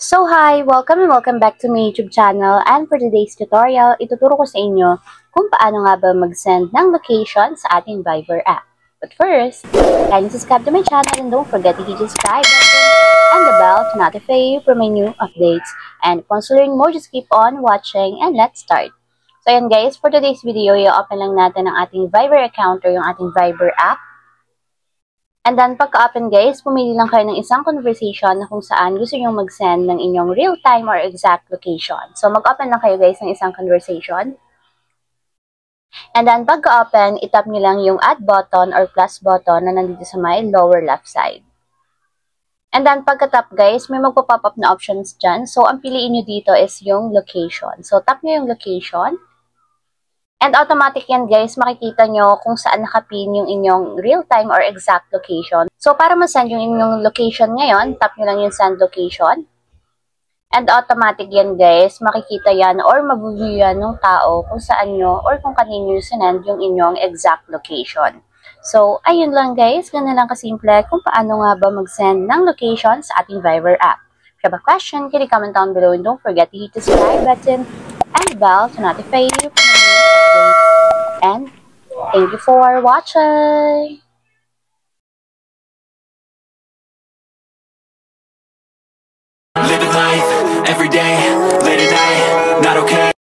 So hi! Welcome and welcome back to my YouTube channel, and for today's tutorial, ituturo ko sa inyo kung paano nga ba mag-send ng location sa ating Viber app. But first, kindly subscribe to my channel and don't forget to hit the subscribe button and the bell to notify you for my new updates. And if you learn more, just keep on watching and let's start. So ayan guys, for today's video, i-open lang natin ang ating Viber account or yung ating Viber app. And then, pagka-open guys, pumili lang kayo ng isang conversation na kung saan gusto nyo mag-send ng inyong real-time or exact location. So, mag-open lang kayo guys ng isang conversation. And then, pagka-open, itap nyo lang yung add button or plus button na nandito sa may lower left side. And then, pagka-tap guys, may magpo-pop up na options dyan. So, ang piliin nyo dito is yung location. So, tap nyo yung location. And automatic yan guys, makikita nyo kung saan nakapin yung inyong real-time or exact location. So para ma-send yung inyong location ngayon, tap nyo lang yung send location. And automatic yan guys, makikita yan or mabubuyo yan ng tao kung saan nyo or kung kanino nyo sinend yung inyong exact location. So ayun lang guys, ganun lang kasimple kung paano nga ba mag-send ng location sa ating Viber app. If you have a question, can you comment down below and don't forget to hit the subscribe button and bell to notify you. And thank you for watching. Living life